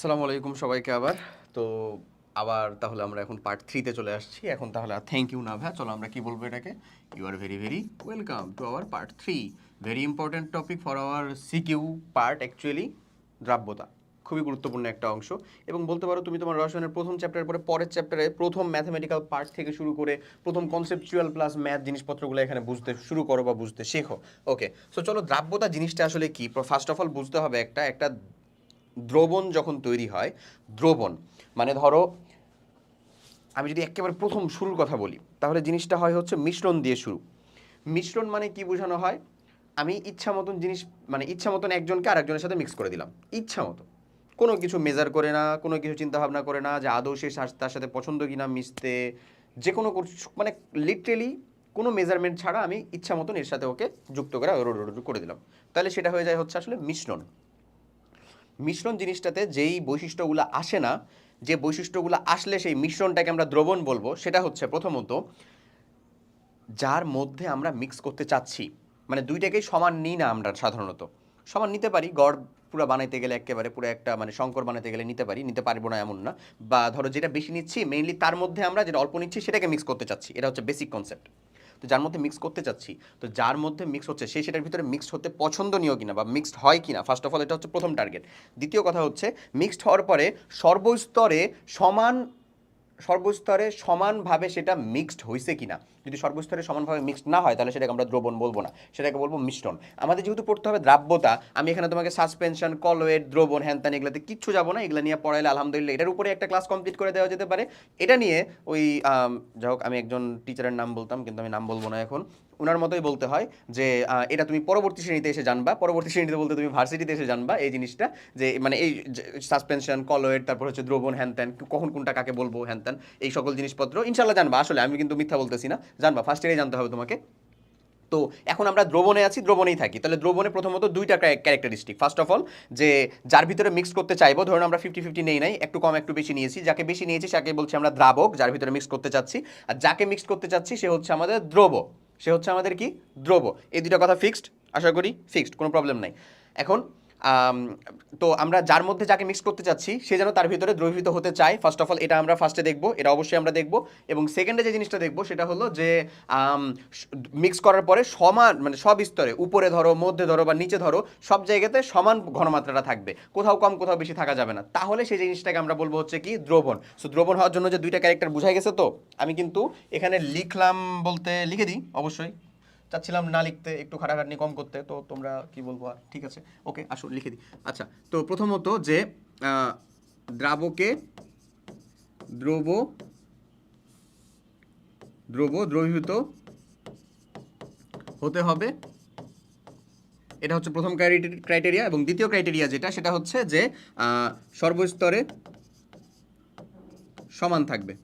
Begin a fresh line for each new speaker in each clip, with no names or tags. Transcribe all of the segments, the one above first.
আসসালামু আলাইকুম সবাইকে আবার। তো আবার তাহলে আমরা এখন পার্ট 3 তে চলে আসছি। এখন তাহলে থ্যাংক ইউ না ভাইয়া, চলো আমরা কি বলবো এটাকে, you are very very welcome to our part 3। Very important topic for our CQ part actually, দ্রাব্যতা। খুবই গুরুত্বপূর্ণ একটা অংশ। এবং বলতে পারো তুমি তোমার রসায়নের প্রথম চ্যাপ্টারের পরে পরের চ্যাপ্টারে প্রথম ম্যাথমেটিক্যাল পার্ট থেকে শুরু করে প্রথম কনসেপচুয়াল প্লাস ম্যাথ জিনিসপত্রগুলো এখানে বুঝতে শুরু করো বা বুঝতে শেখো। ওকে, সো চলো দ্রাব্যতা জিনিসটা আসলে কি ফার্স্ট অফ অল বুঝতে হবে। একটা একটা দ্রবণ যখন তৈরি হয়, দ্রবণ মানে ধরো, আমি যদি একেবারে প্রথম শুরুর কথা বলি তাহলে জিনিসটা হয় হচ্ছে মিশ্রণ দিয়ে শুরু। মিশ্রণ মানে কি বোঝানো হয়, আমি ইচ্ছা মতন জিনিস, মানে ইচ্ছা মতন একজনকে আরেকজনের সাথে মিক্স করে দিলাম ইচ্ছা মতো, কোনো কিছু মেজার করে না, কোনো কিছু চিন্তা ভাবনা করে না যে আদৌ সে তার সাথে পছন্দ কিনা মিশতে, যে কোনো মানে লিটারেলি কোনো মেজারমেন্ট ছাড়া আমি ইচ্ছা মতন এর সাথে ওকে যুক্ত করে করে দিলাম, তাহলে সেটা হয়ে যায় হচ্ছে আসলে মিশ্রণ। মিশ্রণ জিনিসটাতে যেই বৈশিষ্ট্যগুলো আসে না, যে বৈশিষ্ট্যগুলো আসলে সেই মিশ্রণটাকে আমরা দ্রবণ বলবো, সেটা হচ্ছে প্রথমত যার মধ্যে আমরা মিক্স করতে চাচ্ছি, মানে দুইটাকেই সমান নিই না আমরা সাধারণত। সমান নিতে পারি, গড় পুরো বানাইতে গেলে একেবারে পুরো একটা মানে শঙ্কর বানাইতে গেলে নিতে পারি, নিতে পারবো না এমন না। বা ধরো যেটা বেশি নিচ্ছি মেইনলি তার মধ্যে আমরা যেটা অল্প নিচ্ছি সেটাকে মিক্স করতে চাচ্ছি, এটা হচ্ছে বেসিক কনসেপ্ট। তো যার মধ্যে মিক্স করতে চাচ্ছি, তো যার মধ্যে মিক্স হচ্ছে সে সেটার ভিতরে মিক্সড হতে পছন্দনীয় কিনা বা মিক্সড হয় কিনা, ফার্স্ট অফ অল এটা হচ্ছে প্রথম টার্গেট। দ্বিতীয় কথা হচ্ছে মিক্সড হওয়ার পরে সর্বস্তরে সমান, সর্বস্তরে সমানভাবে সেটা মিক্সড হয়েছে কিনা। যদি সর্বস্তরে সমানভাবে মিক্সড না হয় তাহলে সেটাকে আমরা দ্রবণ বলবো না, সেটাকে বলবো মিশ্রণ। আমাদের যেহেতু পড়তে হবে দ্রাব্যতা, আমি এখানে তোমাকে সাসপেনশন, কলওয়েড, দ্রবণ, হ্যানত্যান এগুলোতে কিচ্ছু যাবো না, এগুলো নিয়ে পড়াইলে আলহামদুলিল্লাহ এটার উপরে একটা ক্লাস কমপ্লিট করে দেওয়া যেতে পারে। এটা নিয়ে ওই যাই হোক, আমি একজন টিচারের নাম বলতাম কিন্তু আমি নাম বলবো না এখন, ওনার মতোই বলতে হয় যে এটা তুমি পরবর্তী শ্রেণীতে এসে জানবা, পরবর্তী শ্রেণীতে বলতে তুমি ভার্সিটিতে এসে জানবা এই জিনিসটা, যে মানে এই সাসপেনশন, কলওয়েড, তারপর হচ্ছে দ্রবণ, হ্যানত্যান, কখন কোনটা কাকে বলবো, হ্যানত্যান এই সকল জিনিসপত্র ইনশাল্লাহ জানবা। আসলে আমি কিন্তু মিথ্যা বলতেছি না, জানবা, ফার্স্ট ইয়ারেই জানতে হবে তোমাকে। তো এখন আমরা দ্রবণে আছি, দ্রবণেই থাকি, তাহলে দ্রবণে প্রথমত দুইটা ক্যারেক্টারিস্টিক। ফার্স্ট অফ অল যে যার ভিতরে মিক্স করতে চাইবো, ধরুন আমরা 50-50 নেই নাই, একটু কম একটু বেশি নিয়েছি, যাকে বেশি নিয়েছি তাকে বলছি আমরা দ্রাবক, যার ভিতরে মিক্স করতে চাচ্ছি। আর যাকে মিক্স করতে চাচ্ছি সে হচ্ছে আমাদের দ্রব, সে হচ্ছে আমাদের কি, দ্রব। এই দুটো কথা ফিক্সড, আশা করি ফিক্সড, কোনো প্রবলেম নাই। এখন আম, তো আমরা যার মধ্যে যাকে মিক্স করতে চাচ্ছি সে যেন তার ভিতরে দ্রবীভূত হতে চায়, ফার্স্ট অফ অল এটা আমরা ফার্স্টে দেখবো, এটা অবশ্যই আমরা দেখবো। এবং সেকেন্ডে যে জিনিসটা দেখবো সেটা হলো যে মিক্স করার পরে সমান, মানে সব স্তরে, উপরে ধরো, মধ্যে ধরো বা নিচে ধরো, সব জায়গাতে সমান ঘনমাত্রাটা থাকবে, কোথাও কম কোথাও বেশি থাকা যাবে না, তাহলে সেই জিনিসটাকে আমরা বলবো হচ্ছে কি, দ্রবণ। সো দ্রবণ হওয়ার জন্য যে দুইটা ক্যারেক্টার বুঝাই গেছে, তো আমি কিন্তু এখানে লিখলাম বলতে লিখে দিই অবশ্যই, চাচ্ছিলাম না লিখতে, একটু খাটাখাটনি কম করতে, তো তোমরা কি বলবো আর, ঠিক আছে, ওকে আসো লিখে দিই। আচ্ছা, তো প্রথমত যে দ্রাবকে দ্রব, দ্রবীভূত হতে হবে, এটা হচ্ছে প্রথম ক্রাইটেরিয়া। এবং দ্বিতীয় ক্রাইটেরিয়া যেটা, সেটা হচ্ছে যে সর্বস্তরে সমান থাকবে,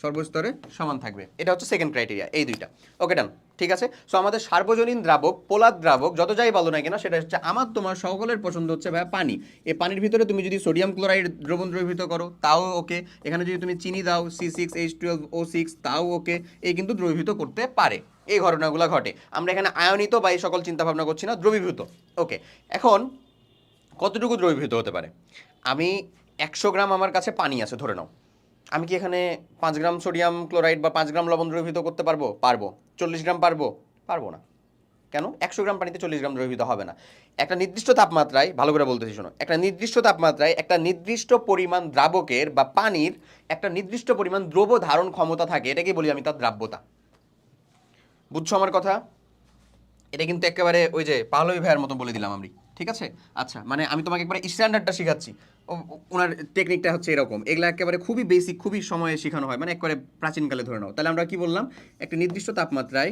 সর্বস্তরে সমান থাকবে, এটা হচ্ছে সেকেন্ড ক্রাইটেরিয়া। এই দুইটা ওকে, ডান, ঠিক আছে। সো আমাদের সার্বজনীন দ্রাবক, পোলাদ দ্রাবক, যত যাই বলো না কেন, সেটা হচ্ছে আমার তোমার সকলের পছন্দ হচ্ছে ভাই পানি। এই পানির ভিতরে তুমি যদি সোডিয়াম ক্লোরাইড দ্রবণ দ্রবীভূত করো তাও ওকে, এখানে যদি তুমি চিনি দাও C6H12O6 তাও ওকে, এই কিন্তু দ্রবীভূত করতে পারে, এই ঘটনাগুলো ঘটে। আমরা এখানে আয়নিত বা এই সকল চিন্তা ভাবনা করছি না, দ্রবীভূত। ওকে, এখন কতটুকু দ্রবীভূত হতে পারে, আমি 100 গ্রাম আমার কাছে পানি আছে ধরে নাও, আমি কি এখানে 5 গ্রাম সোডিয়াম ক্লোরাইড বা 5 গ্রাম লবণ দ্রবীভূত করতে পারবো? পারবো। 40 গ্রাম পারবো? পারবো না। কেন? 100 গ্রাম পানিতে 40 গ্রাম দ্রবীভূত হবে না। একটা নির্দিষ্ট তাপমাত্রায়, ভালো করে বলতেছি শোনো, একটা নির্দিষ্ট তাপমাত্রায় একটা নির্দিষ্ট পরিমাণ দ্রাবকের বা পানির একটা নির্দিষ্ট পরিমাণ দ্রব ধারণ ক্ষমতা থাকে, এটাকে বলি আমি তার দ্রাব্যতা। বুঝছো আমার কথা? এটা কিন্তু একেবারে ওই যে পাহলবি ভাইয়ের মতো বলে দিলাম আমি, ঠিক আছে? আচ্ছা, মানে আমি তোমাকে একবারে স্ট্যান্ডার্ডটা শেখাচ্ছি, ওনার টেকনিকটা হচ্ছে এরকম, এগুলা একেবারে খুবই বেসিক, খুবই সময়ে শেখানো হয়, মানে একেবারে প্রাচীনকালে ধরে নাও। তাহলে আমরা কি বললাম, একটা নির্দিষ্ট তাপমাত্রায়,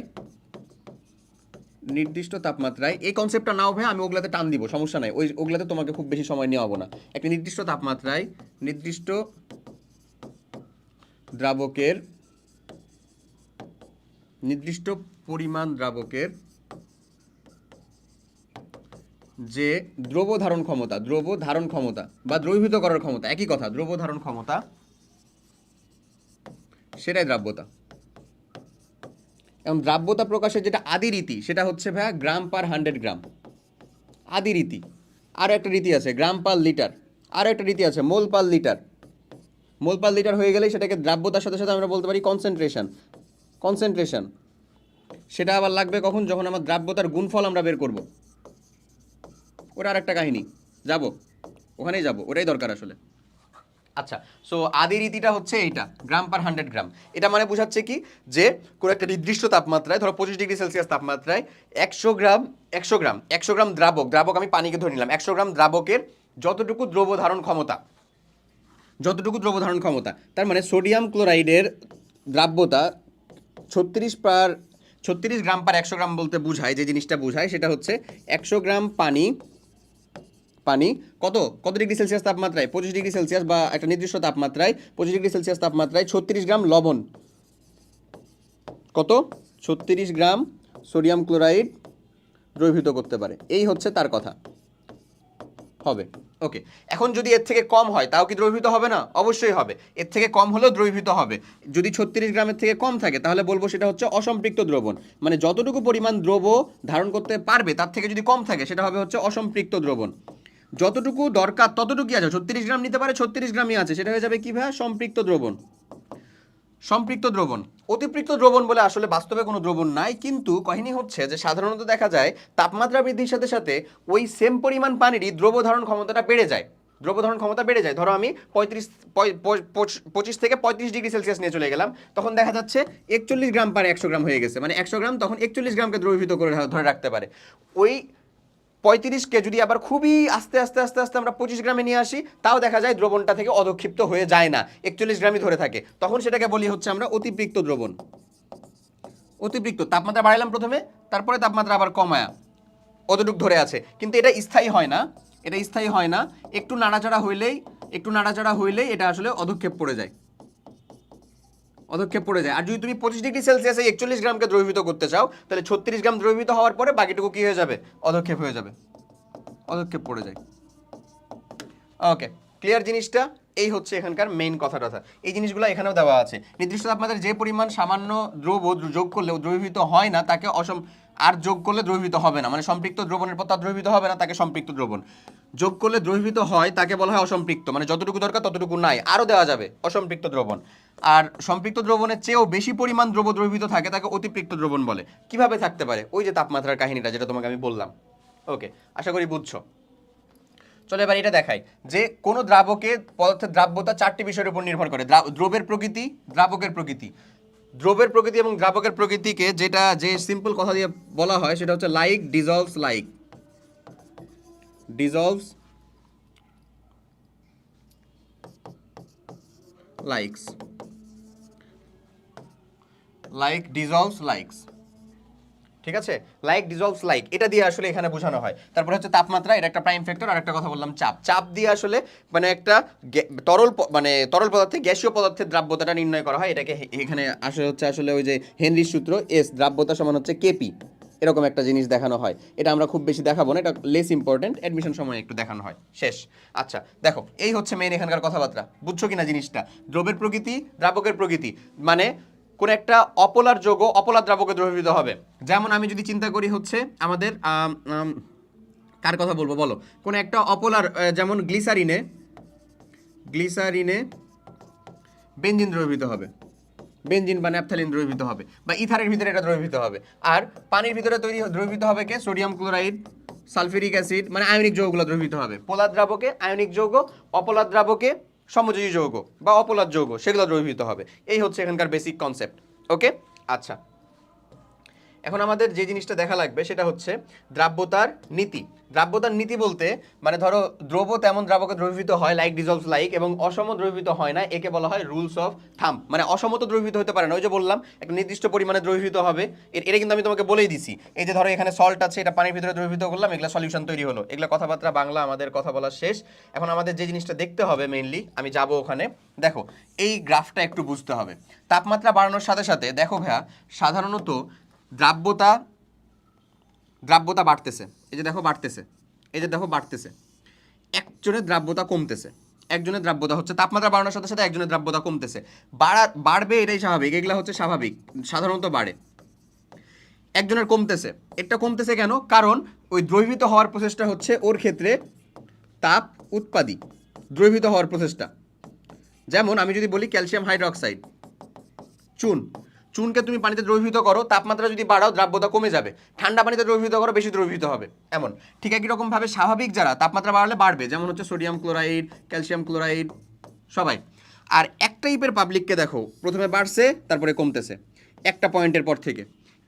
নির্দিষ্ট তাপমাত্রায়, এই কনসেপ্টটা নাও ভাই, আমি ওগুলাতে টান দিব, সমস্যা নাই, ওগুলাতে তোমাকে খুব বেশি সময় নেওয়াবো না। একটা নির্দিষ্ট তাপমাত্রায় নির্দিষ্ট দ্রাবকের, নির্দিষ্ট পরিমাণ দ্রাবকের যে দ্রব ধারণ ক্ষমতা, দ্রব ধারণ ক্ষমতা বা দ্রবীভূত করার ক্ষমতা, একই কথা, দ্রব ধারণ ক্ষমতা, সেটাই দ্রাব্যতা। এবং দ্রাব্যতা প্রকাশের যেটা আদি রীতি, সেটা হচ্ছে ভাইয়া গ্রাম পার 100 গ্রাম, আদি রীতি। আর একটা রীতি আছে গ্রাম পার লিটার, আর একটা রীতি আছে মোল পার লিটার। মোল পার লিটার হয়ে গেলেই সেটাকে দ্রাব্যতার সাথে সাথে আমরা বলতে পারি কনসেন্ট্রেশন। কনসেন্ট্রেশন সেটা আবার লাগবে কখন, যখন আমার দ্রাব্যতার গুণফল আমরা বের করব, ওটা আর একটা কাহিনী, যাব ওখানেই যাব, ওটাই দরকার আসলে। আচ্ছা, সো আদি রীতিটা হচ্ছে এইটা গ্রাম পার 100 গ্রাম। এটা মানে বোঝাচ্ছে কি যে কোনো একটা নির্দিষ্ট তাপমাত্রায়, ধরো 25 ডিগ্রি সেলসিয়াস তাপমাত্রায় 100 গ্রাম দ্রাবক আমি পানিকে ধরে নিলাম, 100 গ্রাম দ্রাবকের যতটুকু দ্রব ধারণ ক্ষমতা, তার মানে সোডিয়াম ক্লোরাইডের দ্রাব্যতা 36 গ্রাম পার 100 গ্রাম বলতে বোঝায়, যে জিনিসটা বোঝায় সেটা হচ্ছে 100 গ্রাম পানি কত ডিগ্রি সেলসিয়াস তাপমাত্রায়, 25 ডিগ্রি সেলসিয়াস বা একটা নির্দিষ্ট তাপমাত্রায় 25 ডিগ্রি সেলসিয়াস তাপমাত্রায় 36 গ্রাম লবণ, কত 36 গ্রাম সোডিয়াম ক্লোরাইড দ্রবীভূত করতে পারে, এই হচ্ছে তার কথা হবে। ওকে, এখন যদি এর থেকে কম হয় তাও কি দ্রবীভূত হবে না? অবশ্যই হবে, এর থেকে কম হলেও দ্রবীভূত হবে। যদি 36 গ্রামের থেকে কম থাকে তাহলে বলবো সেটা হচ্ছে অসম্পৃক্ত দ্রবণ, মানে যতটুকু পরিমাণ দ্রব ধারণ করতে পারবে তার থেকে যদি কম থাকে সেটা হবে হচ্ছে অসম্পৃক্ত দ্রবণ। যতটুকু দরকার ততটুকুই আছে, 36 গ্রাম নিতে পারে 36 গ্রামই আছে, সেটা হয়ে যাবে কি ভাই? সম্পৃক্ত দ্রবণ। অতিপৃক্ত দ্রবণ বলে আসলে বাস্তবে কোনো দ্রবণ নাই, কিন্তু কাহিনী হচ্ছে যে সাধারণত দেখা যায় তাপমাত্রা বৃদ্ধির সাথে সাথে ওই সেম পরিমাণ পানিরই দ্রব ধারণ ক্ষমতা বেড়ে যায়। ধরো আমি 25 থেকে 35 ডিগ্রি সেলসিয়াস নিয়ে চলে গেলাম, তখন দেখা যাচ্ছে 41 গ্রাম পার 100 গ্রাম হয়ে গেছে, মানে 100 গ্রাম তখন 41 গ্রামকে দ্রবীভূত করে ধরে রাখতে পারে। ওই 35কে যদি আবার খুবই আস্তে আস্তে আস্তে আস্তে আমরা 25 গ্রামে নিয়ে আসি, তাও দেখা যায় দ্রবণটা থেকে অধক্ষিপ্ত হয়ে যায় না, 41 গ্রামই ধরে থাকে, তখন সেটাকে বলি হচ্ছে আমরা অতিপৃক্ত দ্রবণ। অতিপৃক্ত তাপমাত্রা বাড়াইলাম প্রথমে, তারপরে তাপমাত্রা আবার কমায়া অতটুক ধরে আছে, কিন্তু এটা স্থায়ী হয় না, একটু নাড়াচাড়া হইলেই এটা আসলে অধক্ষেপ পড়ে যায়। আর যদি তুমি 25 ডিগ্রি সেলসিয়াসে 41 গ্রামকে দ্রবীভূত করতে চাও, তাহলে 36 গ্রাম দ্রবীভূত হওয়ার পরে বাকিটুকু কি হয়ে যাবে? অধক্ষেপ হয়ে যাবে, অধক্ষেপ পড়ে যায়। ওকে, ক্লিয়ার জিনিসটা? এই হচ্ছে এখানকার মেইন কথাটা। এই জিনিসগুলো এখানেও দেওয়া আছে। নির্দিষ্ট তাপমাত্রায় যে পরিমাণ সামান্য দ্রব যোগ করলেও দ্রবীভূত হয় না তাকে আর যোগ করলে দ্রবীভূত হবে না, মানে সম্পৃক্ত দ্রবণের পর তার দ্রবীভূত হবে না তাকে সম্পৃক্ত দ্রবণ। যোগ করলে দ্রবীভূত হয় তাকে বলা হয় অসম্পৃক্ত, মানে যতটুকু দরকার ততটুকু নাই, আরও দেওয়া যাবে, অসম্পৃক্ত দ্রবণ। আর সম্পৃক্ত দ্রবণের চেয়েও বেশি পরিমাণ দ্রব দ্রবীভূত থাকে তাকে অতিপৃক্ত দ্রবণ বলে। কিভাবে থাকতে পারে? ওই যে তাপমাত্রার কাহিনীটা যেটা তোমাকে আমি বললাম। ওকে, আশা করি বুঝছো। চলো এবার এটা দেখাই যে কোনো দ্রাবকের পদার্থের দ্রাব্যতা 4টি বিষয়ের উপর নির্ভর করে। দ্রবের প্রকৃতি, দ্রাবকের প্রকৃতি। দ্রবের প্রকৃতি এবং দ্রাবকের প্রকৃতিকে যে সিম্পল কথা দিয়ে বলা হয় সেটা হচ্ছে like dissolves like. Dissolves likes, ঠিক আছে? লাইক ডিজলভস লাইক, এটা দিয়ে আসলে এখানে বোঝানো হয়। তারপরে হচ্ছে তাপমাত্রা, এটা একটা প্রাইম ফ্যাক্টর। আর একটা কথা বললাম চাপ দিয়ে আসলে মানে একটা তরল পদার্থে গ্যাসীয় পদার্থের দ্রাব্যতাটা নির্ণয় করা হয়। এটাকে এখানে আসলে ওই যে হেনরির সূত্র, এস দ্রাব্যতা সমান হচ্ছে কেপি, এরকম একটা জিনিস দেখানো হয়। এটা আমরা খুব বেশি দেখাবো না, এটা লেস ইম্পর্টেন্ট, অ্যাডমিশন সময় একটু দেখানো হয়, শেষ। আচ্ছা দেখো, এই হচ্ছে মেইন এখানকার কথাবার্তা। বুঝছো কিনা জিনিসটা? দ্রবের প্রকৃতি, দ্রাবকের প্রকৃতি, মানে কোন একটা অপোলার যৌগ অপোলার দ্রাবকে দ্রবীভূত হবে। যেমন আমি যদি চিন্তা করি হচ্ছে আমাদের কার কথা বলবো বলো, কোন একটা অপোলার, যেমন গ্লিসারিনে বেনজিন দ্রবীভূত হবে, বেনজিন বা ন্যাপথালিন দ্রবীভূত হবে, বা ইথারের ভিতরে এটা দ্রবীভূত হবে। আর পানির ভিতরে দ্রবীভূত হবে কে? সোডিয়াম ক্লোরাইড, সালফিউরিক অ্যাসিড, মানে আয়নিক যৌগগুলো দ্রবীভূত হবে। পোলার দ্রাবকে আয়নিক যৌগ, অপোলার দ্রাবকে সমযোজী যৌগ বা অপোলার যৌগ, সেগুলো দ্রবীভূত হবে। এই হচ্ছে এখানকার বেসিক কনসেপ্ট। ওকে, আচ্ছা এখন আমাদের যে জিনিসটা দেখা লাগবে সেটা হচ্ছে দ্রাব্যতার নীতি। দ্রাব্যতার নীতি বলতে মানে ধরো দ্রব তেমন দ্রাবকে দ্রবীভূত হয় লাইক ডিজলভস লাইক, এবং অসম দ্রবীভূত হয় না, একে বলা হয় রুলস অফ থাম্ব। মানে অসমত দ্রবীভূত হতে পারে না, ওই যে বললাম একটা নির্দিষ্ট পরিমাণে দ্রবীভূত হবে। এটা কিন্তু আমি তোমাকে বলেই দিছি। এই যে ধরো এখানে সল্ট আছে, এটা পানির ভিতরে দ্রবীভূত করলাম, এগুলা সলিউশন তৈরি হলো। এগুলা কথাবার্তা বাংলা আমাদের কথা বলা শেষ। এখন আমাদের যে জিনিসটা দেখতে হবে মেইনলি, আমি যাব ওখানে। দেখো এই গ্রাফটা একটু বুঝতে হবে। তাপমাত্রা বাড়ানোর সাথে সাথে দেখো ভাইয়া, সাধারণত দ্রাব্যতা বাড়তেছে, এই যে দেখো বাড়তেছে, একজনের দ্রাব্যতা কমতেছে, একজনের দ্রাব্যতা হচ্ছে তাপমাত্রা বাড়ানোর সাথে সাথে একজনের দ্রাব্যতা কমতেছে। বাড়বে, এটাই স্বাভাবিক, এগুলা হচ্ছে স্বাভাবিক, সাধারণত বাড়ে। একজনের কমতেছে, এটা কমতেছে কেন? কারণ ওই দ্রবীভূত হওয়ার প্রসেসটা হচ্ছে ওর ক্ষেত্রে তাপ উৎপাদী দ্রবীভূত হওয়ার প্রসেসটা। যেমন আমি যদি বলি ক্যালসিয়াম হাইড্রোক্সাইড, চুনকে তুমি পানিতে দ্রবীভূত করো, তাপমাত্রা যদি বাড়াও দ্রাব্যতা কমে যাবে, ঠান্ডা পানিতে দ্রবীভূত করো বেশি দ্রবীভূত হবে। এমন ঠিক একই রকমভাবে স্বাভাবিক যারা তাপমাত্রা বাড়ালে বাড়বে, যেমন হচ্ছে সোডিয়াম ক্লোরাইড, ক্যালসিয়াম ক্লোরাইড সবাই। আর এক টাইপের পাবলিককে দেখো প্রথমে বাড়ছে তারপরে কমতেছে একটা পয়েন্টের পর থেকে।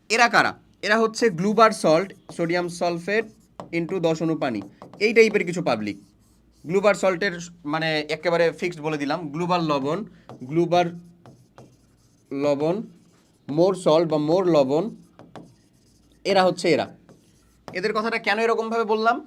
এরা কারা? এরা হচ্ছে গ্লুবার সল্ট, সোডিয়াম সালফেট ইন্টু 10 অণু পানি, এই টাইপের কিছু পাবলিক। গ্লুবার সল্টের মানে একেবারে ফিক্সড বলে দিলাম, গ্লুবার লবণ, মোর সল্ট বা মোর লবণ, এরা হচ্ছে এদের কথাটা কেন এরকমভাবে বললাম?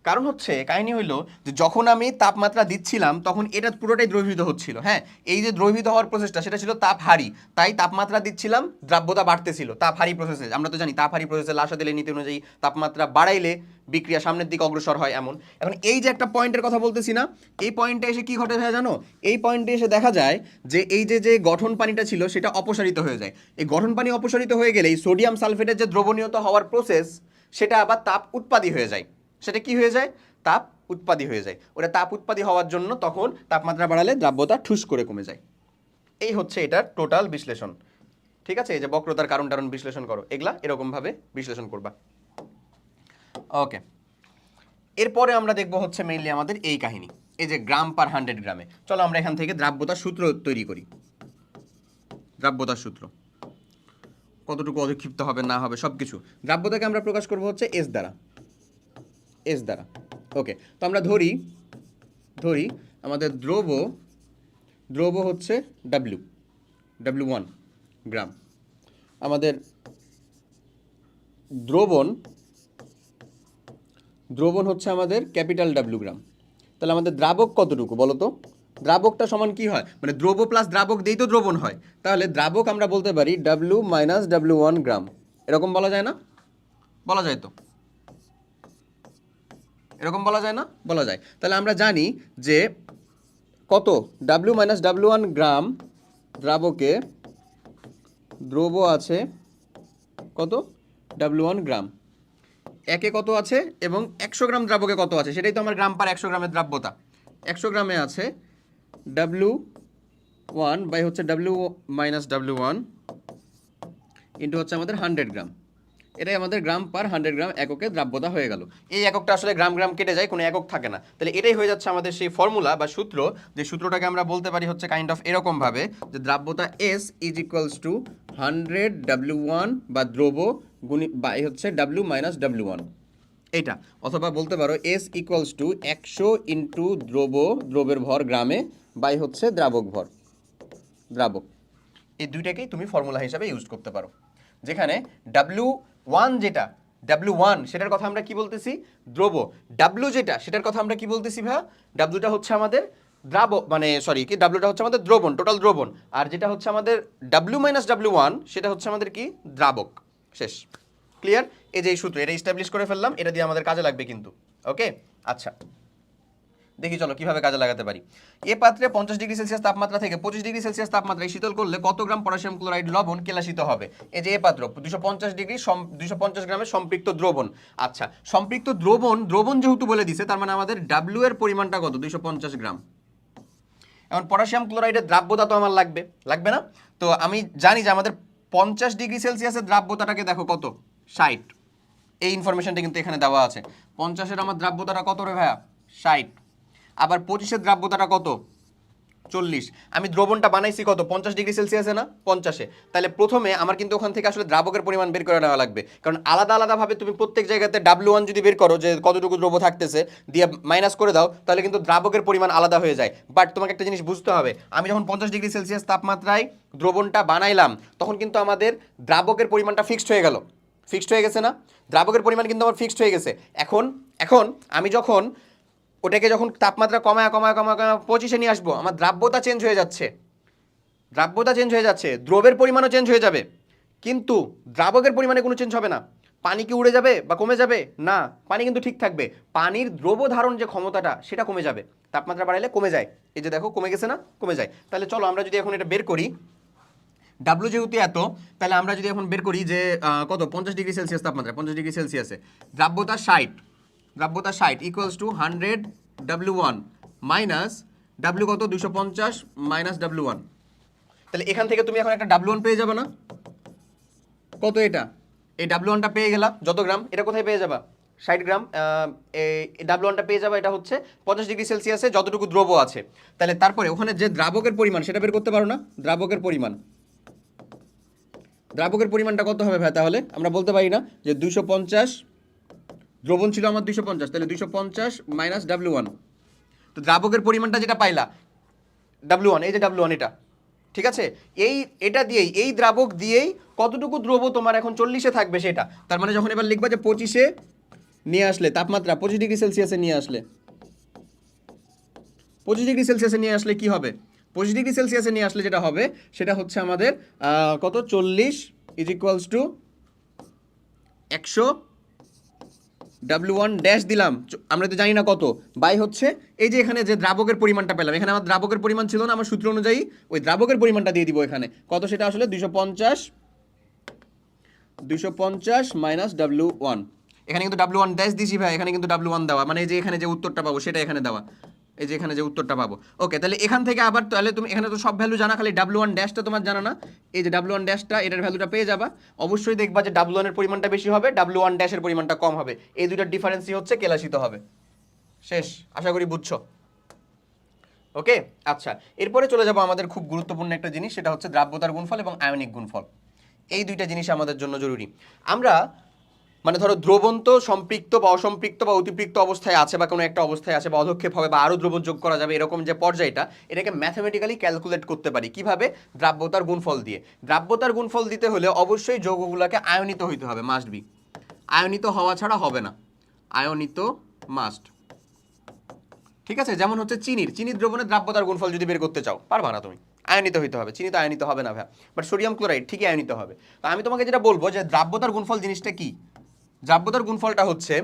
কারণ হচ্ছে কাহিনী হইলো যে যখন আমি তাপমাত্রা দিচ্ছিলাম তখন এটা পুরোটাই দ্রবীভূত হচ্ছিল। হ্যাঁ, এই যে দ্রবীভূত হওয়ার প্রসেসটা সেটা ছিল তাপ হারি, তাই তাপমাত্রা দিচ্ছিলাম, দ্রাব্যতা বাড়তেছিল তাপ হারি প্রসেসে। আমরা তো জানি তাপ হারি প্রসেসে লাসাদেলের নীতি অনুযায়ী তাপমাত্রা বাড়াইলে বিক্রিয়া সামনের দিকে অগ্রসর হয় এমন। এখন এই যে একটা পয়েন্টের কথা বলতেছি না, এই পয়েন্টে এসে কি ঘটে ভাই জানো? এই পয়েন্টে এসে দেখা যায় যে এই যে গঠন পানিটা ছিল সেটা অপসারিত হয়ে যায়। এই গঠন পানি অপসারিত হয়ে গেলেই সোডিয়াম সালফেটের যে দ্রবণীয়তা হওয়ার প্রসেস সেটা আবার তাপ উৎপাদী হয়ে যায়। সেটা কি হয়ে যায়? তাপ উৎপাদী হয়ে যায়। ওটা তাপ উৎপাদী হওয়ার জন্য তখন তাপমাত্রা বাড়ালে দ্রাব্যতা ঠুস করে কমে যায়। এই হচ্ছে এটার টোটাল বিশ্লেষণ। ঠিক আছে, এই যে বক্রতার কারণ টারণ বিশ্লেষণ করো, এগুলা এরকমভাবে বিশ্লেষণ করবা। ওকে, এরপরে আমরা দেখবো হচ্ছে মেইনলি আমাদের এই কাহিনী, এই যে গ্রাম পার 100 গ্রামে। চলো আমরা এখান থেকে দ্রাব্যতার সূত্র তৈরি করি। দ্রাব্যতার সূত্র কতটুকু অধিক্ষিপ্ত হবে না হবে সব কিছু। দ্রাব্যতাকে আমরা প্রকাশ করবো হচ্ছে এস দ্বারা। ওকে, তো আমরা ধরি আমাদের দ্রব্য হচ্ছে W1 গ্রাম, আমাদের দ্রবণ হচ্ছে আমাদের ক্যাপিটাল W গ্রাম। তাহলে আমাদের দ্রাবক কতটুকু বলো তো? দ্রাবকটা সমান কি হয়, মানে দ্রব্য প্লাস দ্রাবক দিয়েই তো দ্রবণ হয়। তাহলে দ্রাবক আমরা বলতে পারি W মাইনাস W1 গ্রাম, এরকম বলা যায় না? বলা যায় তো, এরকম বলা যায় না? বলা যায়। তাহলে আমরা জানি যে কত W মাইনাস W1 গ্রাম দ্রাবকে দ্রব্য আছে কত? W1 গ্রাম। একে কত আছে এবং 100 গ্রাম দ্রাবকে কত আছে সেটাই তো আমার গ্রাম পার 100 গ্রামের দ্রাব্যতা। 100 গ্রামে আছে W1 বাই হচ্ছে W মাইনাস W1 ইন্টু হচ্ছে আমাদের 100 গ্রাম। এটাই আমাদের গ্রাম পার 100 গ্রাম এককে দ্রাব্যতা হয়ে গেল। এই এককটা আসলে গ্রাম কেটে যায়, কোনো একক থাকে না। তাহলে এটাই হয়ে যাচ্ছে আমাদের সেই ফর্মুলা বা সূত্র, যে সূত্রটাকে আমরা বলতে পারি হচ্ছে কাইন্ড অফ এরকমভাবে যে দ্রাব্যতা S is equals to 100 W1 বা দ্রব্য গুণি বাই হচ্ছে W মাইনাস W1 এইটা, অথবা বলতে পারো S ইকুয়ালস টু 100 ইন্টু দ্রব্যের ভর গ্রামে বাই হচ্ছে দ্রাবক। এই দুইটাকেই তুমি ফর্মুলা হিসাবে ইউজ করতে পারো, যেখানে W1 যেটা W1 সেটার কথা আমরা কি বলতেছি? দ্রব্য। W যেটা সেটার কথা আমরা কি বলতেছি ভাই? Wটা হচ্ছে আমাদের দ্রাবক, মানে সরি কি Wটা হচ্ছে আমাদের দ্রবণ, টোটাল দ্রবণ। আর যেটা হচ্ছে আমাদের W মাইনাস W1 সেটা হচ্ছে আমাদের কি? দ্রাবক। শেষ, ক্লিয়ার? এই যে এই সূত্র এটা এস্টাবলিশ করে ফেললাম, এটা দিয়ে আমাদের কাজে লাগবে কিন্তু। ওকে, আচ্ছা দেখি চলো কিভাবে কাজে লাগাতে পারি। এ পাত্রে 50 ডিগ্রি সেলসিয়াস তাপমাত্রা থেকে 25 ডিগ্রি সেলসিয়াস তাপমাত্রায় শীতল করলে কত গ্রাম পটাশিয়াম ক্লোরাইড লবণ কেলাসিত হবে? এই যে এ পাত্র 250 গ্রামের সম্পৃক্ত দ্রবণ। আচ্ছা, সম্পৃক্ত দ্রবণ যেহেতু বলে দিছে, তার মানে আমাদের W এর পরিমাণটা কত? 250 গ্রাম। এখন পটাশিয়াম ক্লোরাইডের দ্রাব্যতা তো আমার লাগবে না? তো আমি জানি যে আমাদের 50 ডিগ্রি সেলসিয়াসের দ্রাব্যতাটাকে দেখো কত? 60। এই ইনফরমেশনটা কিন্তু এখানে দেওয়া আছে। 50-এর আমার দ্রাব্যতাটা কত রে ভাইয়া? 60। আবার 25-এর দ্রাব্যতাটা কত? 40। আমি দ্রবণটা বানাইছি কত? 50 ডিগ্রি সেলসিয়াসে না? 50-এ। তাহলে প্রথমে আমার কিন্তু ওখান থেকে আসলে দ্রাবকের পরিমাণ বের করে নেওয়া লাগবে, কারণ আলাদাভাবে তুমি প্রত্যেক জায়গাতে W1 যদি বের করো যে কতটুকু দ্রব্য থাকতেছে দিয়ে মাইনাস করে দাও, তাহলে কিন্তু দ্রাবকের পরিমাণ আলাদা হয়ে যায়। বাট তোমাকে একটা জিনিস বুঝতে হবে, আমি যখন 50 ডিগ্রি সেলসিয়াস তাপমাত্রায় দ্রবণটা বানাইলাম তখন কিন্তু আমাদের দ্রাবকের পরিমাণটা ফিক্সড হয়ে গেছে না? দ্রাবকের পরিমাণ কিন্তু আমার ফিক্সড হয়ে গেছে। এখন আমি যখন ওটাকে তাপমাত্রা কমায় 25-এ নিয়ে আসবো, আমার দ্রাব্যতা চেঞ্জ হয়ে যাচ্ছে, দ্রবের পরিমাণও চেঞ্জ হয়ে যাবে, কিন্তু দ্রাবকের পরিমাণে কোনো চেঞ্জ হবে না। পানি কি উড়ে যাবে বা কমে যাবে? না, পানি কিন্তু ঠিক থাকবে। পানির দ্রব ধারণ যে ক্ষমতাটা সেটা কমে যাবে, তাপমাত্রা বাড়াইলে কমে যায়। এই যে দেখো কমে গেছে না? কমে যায়। তাহলে চলো আমরা যদি এখন এটা বের করি, W যেহেতু এত, তাহলে আমরা যদি এখন বের করি যে কত? 50 ডিগ্রি সেলসিয়াস তাপমাত্রা, 50 ডিগ্রি সেলসিয়াসে দ্রাব্যতা 60 equals to 100 W1 minus W কত 250 মাইনাস W1, তাহলে এখান থেকে তুমি এখন একটা W1 পেয়ে যাবে না? কত এটা? এই W1টা পেয়ে গেলা, যত গ্রাম, এটা কোথায় পেয়ে যাবা? 60 গ্রাম। এই W1টা পেয়ে যাবা, এটা হচ্ছে 50 ডিগ্রি সেলসিয়াসে যতটুকু দ্রব আছে। তাহলে তারপরে ওখানে যে দ্রাবকের পরিমাণ সেটা বের করতে পারো না? দ্রাবকের পরিমাণটা কত হবে ভাই? তাহলে আমরা বলতে পারি না যে 250, দ্রবণ ছিল আমার 250, তাহলে 250 মাইনাস W1, তো দ্রাবকের পরিমাণটা যেটা পাইলা W1, এই যে W1 এটা, ঠিক আছে, এটা দিয়েই, এই দ্রাবক দিয়েই কতটুকু দ্রব তোমার এখন 40-এ থাকবে সেটা। তার মানে যখন এবার লিখবা যে 25-এ নিয়ে আসলে তাপমাত্রা 25 ডিগ্রি সেলসিয়াসে নিয়ে আসলে, 25 ডিগ্রি সেলসিয়াসে নিয়ে আসলে কি হবে? 25 ডিগ্রি সেলসিয়াসে নিয়ে আসলে যেটা হবে সেটা হচ্ছে আমাদের কত, 40 is equals to 100 W1 dash দিলাম, আমরা তো জানি না কত, বাই হচ্ছে এই যে এখানে যে দ্রাবকের পরিমাণটা পেলাম, এখানে আমার দ্রাবকের পরিমাণ ছিল না, আমার সূত্র অনুযায়ী ওই দ্রাবকের পরিমাণটা দিয়ে দিব এখানে, কত সেটা আসলে 250 মাইনাস W1, এখানে কিন্তু W1 ড্যাশ দিছি ভাই, এখানে কিন্তু W1 দেওয়া, মানে এই যে এখানে যে উত্তরটা পাবো সেটা এখানে দেওয়া, এই যে এখানে যে উত্তরটা পাবো। ওকে, তাহলে এখান থেকে আবার, তাহলে তুমি এখানে তো সব ভ্যালু জানা, খালি W1 ড্যাশটা তোমার জানা না, এই যে W1 ড্যাশটা, এটার ভ্যালুটা পেয়ে যাবা। অবশ্যই দেখবা যে W1 এর পরিমাণটা বেশি হবে, W1 ড্যাশের পরিমাণটা কম হবে, এই দুইটার ডিফারেন্সই হচ্ছে কেলাসিত হবে। শেষ, আশা করি বুঝছো। ওকে, আচ্ছা, এরপরে চলে যাবো আমাদের খুব গুরুত্বপূর্ণ একটা জিনিস, সেটা হচ্ছে দ্রাব্যতার গুণফল এবং আয়নিক গুণফল। এই দুইটা জিনিস আমাদের জন্য জরুরি। আমরা মানে ধরো দ্রবণ তো সম্পৃক্ত বা অসম্পৃক্ত বা অতিপৃক্ত অবস্থায় আছে, বা কোনো একটা অবস্থায় আছে, বা অধক্ষেপ হবে, বা আরও দ্রবণ যোগ করা যাবে, এরকম যে পর্যায়টা, এটাকে ম্যাথমেটিক্যালি ক্যালকুলেট করতে পারি কিভাবে? দ্রাব্যতার গুণফল দিয়ে। দ্রাব্যতার গুণফল দিতে হলে অবশ্যই যৌগগুলোকে আয়নিত হইতে হবে, মাস্ট বি। আয়নিত হওয়া ছাড়া হবে না, আয়নিত মাস্ট। ঠিক আছে, যেমন হচ্ছে চিনির দ্রবণের দ্রাব্যতার গুণফল যদি বের করতে চাও, পারবা না তুমি, আয়নিত হইতে হবে। চিনি তো আয়নিত হবে না ভাই, বাট সোডিয়াম ক্লোরাইড ঠিকই আয়নিত হবে। তো আমি তোমাকে যেটা বলবো যে দ্রাব্যতার গুণফল জিনিসটা কি? দ্রাব্যতার গুণফলটা হচ্ছে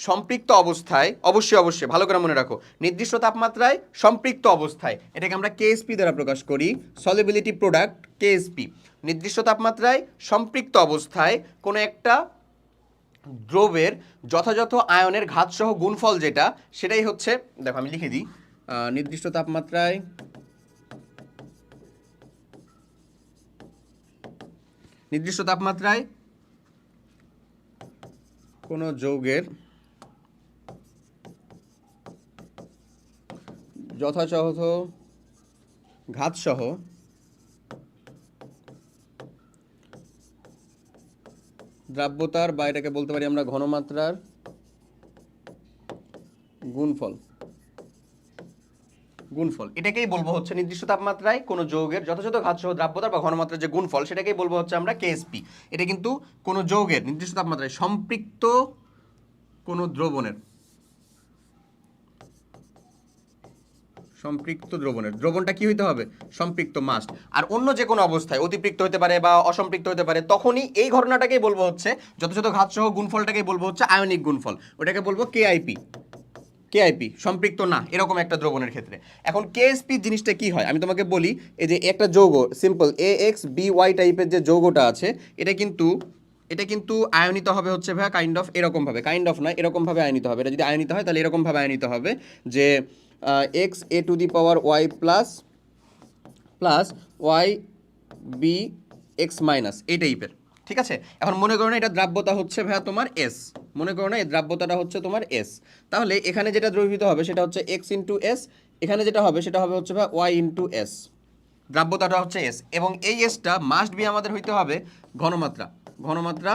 সম্পৃক্ত অবস্থায়, অবশ্যই ভালো করে মনে রাখো, নির্দিষ্ট তাপমাত্রায় সম্পৃক্ত অবস্থায়, এটাকে আমরা কেএসপি দ্বারা প্রকাশ করি, সলিবিলিটি প্রোডাক্ট কেএসপি। নির্দিষ্ট তাপমাত্রায় সম্পৃক্ত অবস্থায় কোনো একটা দ্রবের যথাযথ আয়নের ঘাতসহ গুণফল যেটা, সেটাই হচ্ছে, দেখো আমি লিখে দিই, নির্দিষ্ট তাপমাত্রায় কোনো যৌগের যথাযথ ঘাতসহ দ্রাব্যতার, বা এটাকে বলতে পারি আমরা ঘনমাত্রার গুণফল, এটাকেই বলবো হচ্ছে নির্দিষ্ট তাপমাত্রায় কোনো যৌগের যথাযথ ঘাতসহ দ্রাব্যতার বা ঘনমাত্রার যে গুণফল, সেটাকেই বলবো হচ্ছে আমরা কেএসপি। এটা কিন্তু কোনো যৌগের নির্দিষ্ট তাপমাত্রায় সম্পৃক্ত কোনো দ্রবণটা কি হইতে হবে? সম্পৃক্ত মাস্ট। আর অন্য যে কোনো অবস্থায় অতিপৃক্ত হতে পারে বা অসম্পৃক্ত হতে পারে, তখনই এই ঘটনাটাকেই বলবো হচ্ছে, যথাযথ ঘাতসহ গুণফলটাকেই বলবো হচ্ছে আয়নিক গুণফল, ওটাকে বলবো কেআইপি, সম্পৃক্ত না এরকম একটা দ্রবণের ক্ষেত্রে। এখন কেএসপি জিনিসটা কি হয় আমি তোমাকে বলি, এই যে একটা যৌগ সিম্পল AXBY টাইপের যে যৌগটা আছে, এটা কিন্তু আয়নিত হবে হচ্ছে ভাই কাইন্ড অফ এরকমভাবে, কাইন্ড অফ না, এরকমভাবে আয়নিত হবে। এটা যদি আয়নিত হয় তাহলে এরকমভাবে আয়নিত হবে যে XA⁴ প্লাস YBX মাইনাস, এই টাইপের। ঠিক আছে, এখন মনে করো না এটা দ্রাব্যতা হচ্ছে ভাইয়া তোমার S, মনে করো না এই দ্রাব্যতাটা হচ্ছে তোমার S, তাহলে এখানে যেটা দ্রবীভূত হবে সেটা হচ্ছে X ইন্টু S, এখানে যেটা হবে সেটা হবে হচ্ছে ভাই Y ইন্টু S, দ্রাব্যতাটা হচ্ছে S, এবং এই Sটা মাস্ট বি আমাদের হইতে হবে ঘনমাত্রা,